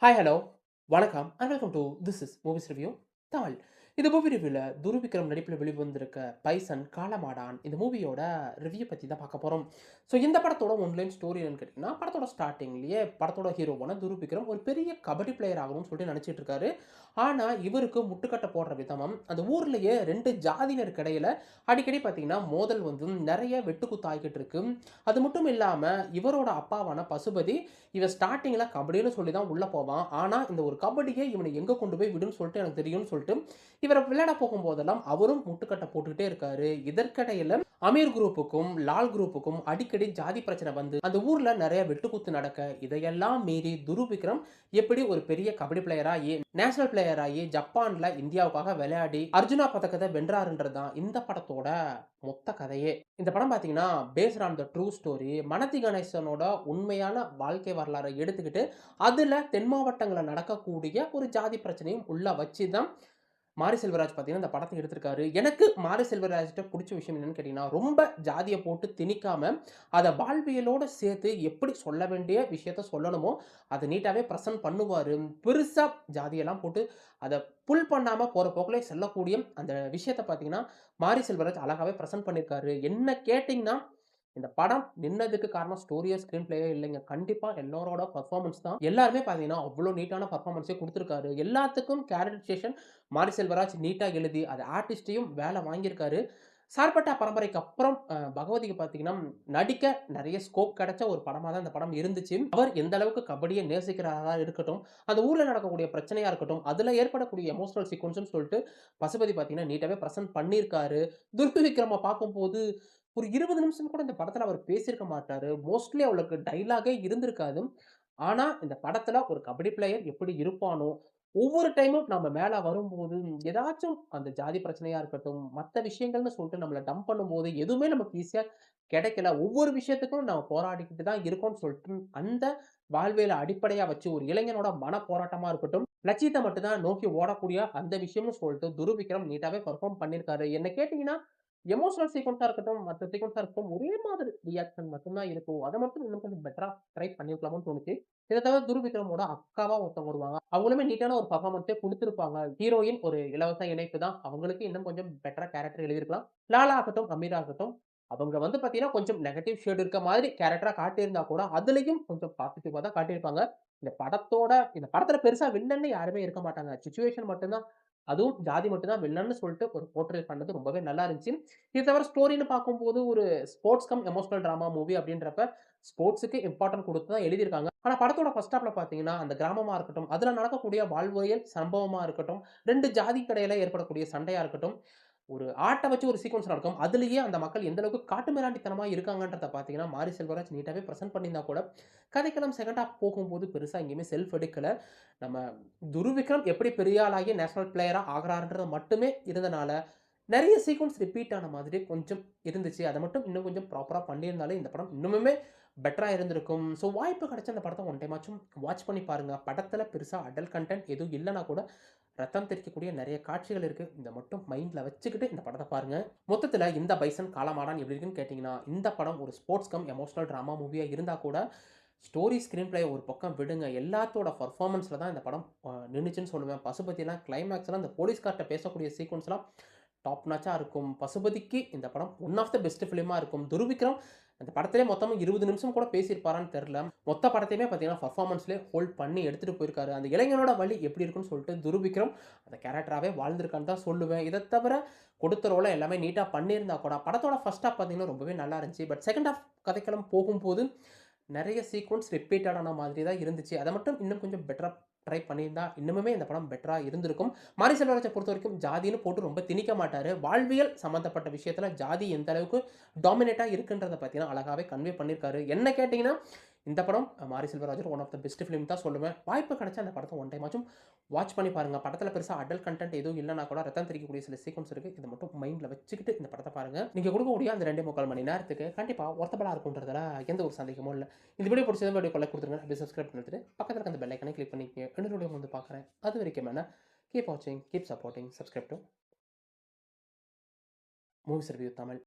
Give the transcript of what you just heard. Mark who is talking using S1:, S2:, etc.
S1: Hi hello வணக்கம் and welcome to this is movies review Tamil. இந்த movie ரிவ்யூவில் துருவிக்ரம் நடிப்பில் வெளிவந்திருக்க பைசன் காலமாடான் இந்த மூவியோட ரிவ்யூ பற்றி தான் பார்க்க போகிறோம். ஸோ இந்த படத்தோட ஒன்லைன் ஸ்டோரி என்னன்னு கேட்டிங்கன்னா, படத்தோட ஸ்டார்டிங்லேயே படத்தோட ஹீரோவான துருவிக்ரம் ஒரு பெரிய கபடி பிளேயர் ஆகணும்னு சொல்லிட்டு நினச்சிட்டு இருக்காரு. ஆனால் இவருக்கு முட்டுக்கட்டை போடுற விதமும் அந்த ஊர்லேயே ரெண்டு ஜாதியினருக்கு இடையில அடிக்கடி பார்த்தீங்கன்னா மோதல் வந்து நிறைய வெட்டுக்குத்து ஆகிக்கிட்டு இருக்கு. அது மட்டும் இல்லாமல் இவரோட அப்பாவான பசுபதி இவன் ஸ்டார்ட்டிங்கில் கபடின்னு சொல்லி தான் உள்ளே போவான். ஆனால் இந்த ஒரு கபடியே இவனை எங்கே கொண்டு போய் விடுன்னு சொல்லிட்டு எனக்கு தெரியும்னு சொல்லிட்டு இவரை விளையாட போகும்போதெல்லாம் அவரும் முட்டுக்கட்டை போட்டுக்கிட்டே இருக்காரு. இதற்கிடையில அமீர் குரூப்புக்கும் லால் குரூப்புக்கும் அடிக்கடி ஜாதி பிரச்சனை வந்து அந்த ஊர்ல நிறைய வெட்டுக்குத்து நடக்க, இதையெல்லாம் மீறி துருவிக்ரம் எப்படி ஒரு பெரிய கபடி பிளேயர் ஆகி நேஷனல் பிளேயர் ஆகி ஜப்பான்ல இந்தியாவுக்காக விளையாடி அர்ஜுனா பதக்கத்தை வென்றாருன்றதுதான் இந்த படத்தோட மொத்த கதையே. இந்த படம் பார்த்தீங்கன்னா based on the true story. Manathi கணேசனோட உண்மையான வாழ்க்கை வரலாறை எடுத்துக்கிட்டு அதுல தென் மாவட்டங்களில் நடக்கக்கூடிய ஒரு ஜாதி பிரச்சனையும் உள்ள வச்சு தான் மாரி செல்வராஜ் பார்த்தீங்கன்னா, இந்த படத்த எடுத்திருக்காரு. எனக்கு மாரி செல்வராஜ்ட்ட புடிச்ச விஷயம் என்னன்னு கேட்டீங்கன்னா, ரொம்ப ஜாதிய போட்டு திணிக்காம, அத வாழ்வியலோட சேர்த்து எப்படி சொல்ல வேண்டிய விஷயத்த சொல்லணுமோ, அத நீட்டாவே பிரசன்ட் பண்ணுவாரு. பெருசா ஜாதியெல்லாம் போட்டு அத புல் பண்ணாம போற போக்குலயே செல்லக்கூடிய அந்த விஷயத்த பார்த்தீங்கன்னா, மாரி செல்வராஜ் அழகாவே பிரசன்ட் பண்ணியிருக்காரு. என்ன கேட்டீங்கன்னா, இந்த படம் நின்னதுக்கு காரணம் ஸ்டோரியோ, ஸ்கிரீன் பிளேயோ இல்லைங்க. கண்டிப்பா எல்லாரோட பெர்ஃபார்மன்ஸ் தான். எல்லாருமே பார்த்தீங்கன்னா, அவ்ளோ நீட்டான பெர்ஃபார்மன்ஸே குடுத்திருக்காரு. எல்லாத்துக்கும் கேரக்டரைசேஷன் மாரி செல்வராஜ் நீட்டா எழுதி, அது ஆர்டிஸ்ட்டையும் வேலை வாங்கியிருக்காரு. சார்பட்டா பரம்பரைக்கு அப்புறம் பகவதிக்கு பார்த்தீங்கன்னா, நடிக்க நெறைய ஸ்கோப் கிடைச்ச ஒரு படமா தான் இந்த படம் இருந்துச்சு. அவர் எந்த அளவுக்கு கபடிய நேசிக்கிறாரா இருக்கட்டும், அந்த ஊர்ல நடக்கக்கூடிய பிரச்சனையா இருக்கட்டும், அதுல ஏற்படக்கூடிய எமோஷனல் சீக்வென்ஸ்ன்னு சொல்லிட்டு பசுபதி பார்த்தீங்கன்னா, நீட்டாவே பிரசன்ட் பண்ணியிருக்காரு. துர்கு விக்ரம பார்க்கும்போது ஒரு 20 நிமிஷம் கூட இந்த படத்துல அவர் பேசியிருக்க மாட்டாரு. மோஸ்ட்லி அவருக்கு டயலாகே இருந்திருக்காது. ஆனா, இந்த படத்துல ஒரு கபடி பிளேயர் எப்படி இருப்பானோ, ஒவ்வொரு டைமும் நம்ம மேல வரும்போது, ஏதாச்சும் அந்த ஜாதி பிரச்சனையா இருக்கட்டும், மத்த விஷயங்கள்னு சொல்லிட்டு நம்மள டம்ப் பண்ணும்போது, எதுவுமே நமக்கு ஈஸியா கிடைக்கல. ஒவ்வொரு விஷயத்துக்கும் நம்ம போராடிக்கிட்டு தான் இருக்கோம்னு சொல்லிட்டு, அந்த வாழ்வியல அடிப்படையா வச்சு ஒரு இளைஞனோட மன போராட்டமா இருக்கட்டும், லட்சியத்த மட்டும் தான் நோக்கி ஓடக்கூடிய அந்த விஷயம்னு சொல்லிட்டு துரு விக்ரம் நீட்டாவே பெர்ஃபார்ம் பண்ணியிருக்காரு. என்ன கேட்டீங்கன்னா, எமோஷனல் சீக்வென்ஸா இருக்கட்டும், மத்த சீக்வென்ஸா இருக்கட்டும், ஒரே மாதிரி ரியாக்ஷன் மட்டும் தான் இருக்கும். அத மட்டும் இன்னும் கொஞ்சம் பெட்டரா ட்ரை பண்ணியிருக்கலாமோன்னு தோணுச்சு. இத தவிர துரு விக்ரமோட அக்காவா ஒருத்தவங்க வருவாங்க. அவங்களுமே நீட்டான ஒரு பெர்ஃபார்மன்ஸே குடுத்திருப்பாங்க. ஹீரோயின் ஒரு இலவச இணைப்பு தான். அவங்களுக்கு இன்னும் கொஞ்சம் பெட்டரா கேரக்டர் எழுதியிருக்கலாம். லாலா ஆகட்டும், அமீரா ஆகட்டும், அவங்க வந்து பார்த்தீங்கன்னா, கொஞ்சம் நெகட்டிவ் ஷேட் இருக்க மாதிரி கேரக்டரா காட்டியிருந்தா கூட, அதுலயும் கொஞ்சம் பாசிட்டிவா தான் காட்டியிருப்பாங்க. இந்த படத்துல பெருசா வில்லன்னு யாருமே இருக்க மாட்டாங்க. சிச்சுவேஷன் மட்டும் தான், அதுவும் ஜாதி மட்டும் தான் வில்லன்னு சொல்லிட்டு ஒரு போர்ட்ரேட் பண்ணது ரொம்பவே நல்லா இருந்துச்சு. இது தவிர ஸ்டோரின்னு பார்க்கும்போது ஒரு sports come emotional drama movie அப்படின்றப்ப, ஸ்போர்ட்ஸ்‌க்கு இம்பார்ட்டன்ட் குடுத்து தான் எழுதியிருக்காங்க. ஆனா படத்தோட ஃபர்ஸ்ட் ஹால்ஃப்ல பார்த்தீங்கன்னா, அந்த கிராமமா இருக்கட்டும், அதுல நடக்கக்கூடிய வாழ்வியல் சம்பவமா இருக்கட்டும், 2 ஜாதிக்கு இடையில ஏற்படக்கூடிய சண்டையா இருக்கட்டும், ஒரு ஆட்ட வச்சு ஒரு சீக்வென்ஸ் நடக்கும். அதிலேயே அந்த மக்கள் எந்த அளவுக்கு காட்டுமிராண்டித்தனமா இருக்காங்கன்றத பார்த்தீங்கன்னா, மாரி செல்வராஜ் நீட்டாவே பிரசன்ட் பண்ணியிருந்தா கூட, கதைக்களம் செகண்ட் ஹால்ஃப் போகும்போது பெருசா எங்கேயுமே செல்ஃப் எடுக்கல. நம்ம துருவிக்ரம் எப்படி பெரிய ஆளாகி நேஷனல் பிளேயரா ஆகுறாருன்றது மட்டுமே இருந்தனால, நெறைய சீக்வென்ஸ் ரிப்பீட் ஆன மாதிரி கொஞ்சம் இருந்துச்சு. அத மட்டும் இன்னும் கொஞ்சம் ப்ராப்பரா பண்ணியிருந்தாலே, இந்த படம் இன்னுமுமே பெட்டரா இருந்திருக்கும். ஸோ வாய்ப்பு கிடைச்சா இந்த படத்த ஒன் டைமாச்சும் வாட்ச் பண்ணி பாருங்க. படத்துல பெருசா அடல்ட் கன்டென்ட் எதுவும் இல்லன்னா கூட, ரத்தம் தெறிக்கக்கூடிய நெறைய காட்சிகள் இருக்கு. இத மட்டும் மைண்ட்ல வச்சுக்கிட்டு இந்த படத்த பாருங்க. மொத்தத்துல இந்த பைசன் காலமாடான் எப்படி இருக்குன்னு கேட்டீங்கன்னா, இந்த படம் ஒரு ஸ்போர்ட்ஸ் கம் எமோஷனல் டிராமா மூவியா இருந்தா கூட, ஸ்டோரி, ஸ்கிரீன் பிளே ஒரு பக்கம் விடுங்க. எல்லாத்தோட பெர்ஃபார்மன்ஸ்ல தான் இந்த படம் நின்னுச்சுன்னு சொல்லுவேன். பசுபதிலாம் கிளைமாக்ஸ்லாம் அந்த போலீஸ்கார்ட்ட பேசக்கூடிய சீக்வென்ஸ்லாம் டாப் நாச்சா இருக்கும். பசுபதிக்கு இந்த படம் ஒன் ஆஃப் த பெஸ்ட் ஃபிலிமா இருக்கும். துருவிக்ரம் அந்த படத்திலே மொத்தமா 20 நிமிஷம் கூட பேசியிருப்பாரான்னு தெரியல. மொத்த படத்தையுமே பார்த்தீங்கன்னா, பெர்ஃபார்மன்ஸ்லயே ஹோல்ட் பண்ணி எடுத்துட்டு போயிருக்காரு. அந்த இளைஞனோட வலி எப்படி இருக்குன்னு சொல்லிட்டு துருவிக்ரம் அந்த கேரக்டராவே வாழ்ந்திருக்கான்னு தான் சொல்லுவேன். இத தவிர கொடுத்த ரோல எல்லாமே நீட்டா பண்ணியிருந்தா கூட, படத்தோட ஃபர்ஸ்ட் ஹால்ஃப் பார்த்தீங்கன்னா ரொம்பவே நல்லா இருந்துச்சு. பட் செகண்ட் ஹால்ஃப் கதைக்களம் போகும்போது நெறைய சீக்வென்ஸ் ரிப்பீட்டட் ஆன மாதிரி தான் இருந்துச்சு. அத மட்டும் இன்னும் கொஞ்சம் பெட்டரா ட்ரை பண்ணியிருந்தா, இன்னமுமே இந்த படம் பெட்டரா இருந்திருக்கும். மாரி செல்வராஜ பொறுத்தவரைக்கும் ஜாதின்னு போட்டு ரொம்ப திணிக்க மாட்டாரு. வாழ்வியல் சம்மந்தப்பட்ட விஷயத்துல ஜாதி எந்த அளவுக்கு டாமினேட்டா இருக்குன்றத பார்த்தீங்கன்னா, அழகாவே கன்வே பண்ணியிருக்காரு. என்ன கேட்டீங்கன்னா, இந்த படம் மாரி செல்வராஜோட one of the best film தான் சொல்லுவேன். வாய்ப்பு கிடைச்சா அந்த படத்த ஒன் டைமாச்சும் வாட்ச் பண்ணி பாருங்க. படத்துல பெருசா அடல்ட் கன்டென்ட் எதுவும் இல்லன்னா கூட ரத்தம் தெறிக்கக்கூடிய சில சீக்வென்ஸ் இருக்கு. இத மட்டும் மைண்ட்ல வச்சுக்கிட்டு இந்த படத்த பாருங்க. நீங்க கொடுக்கக்கூடிய அந்த 2 1/4 மணி நேரத்துக்கு கண்டிப்பா வொர்த்தபிளா இருக்கும்ன்றதுல எந்த ஒரு சந்தேகமும் இல்ல. இந்த வீடியோ பிடிச்சதா வீடியோக்கு லைக் குடுத்துருங்க. அப்படியே சப்ஸ்கிரைப் பண்ணிட்டு பக்கத்துல இருக்க அந்த பெல் ஐகானை கிளிக் பண்ணிக்கங்க. இன்னொரு வீடியோ வந்து பார்க்குறேன். அதுவரைக்கும் என்ன கீப் வாட்சிங், keep supporting, subscribe to movies review Tamil.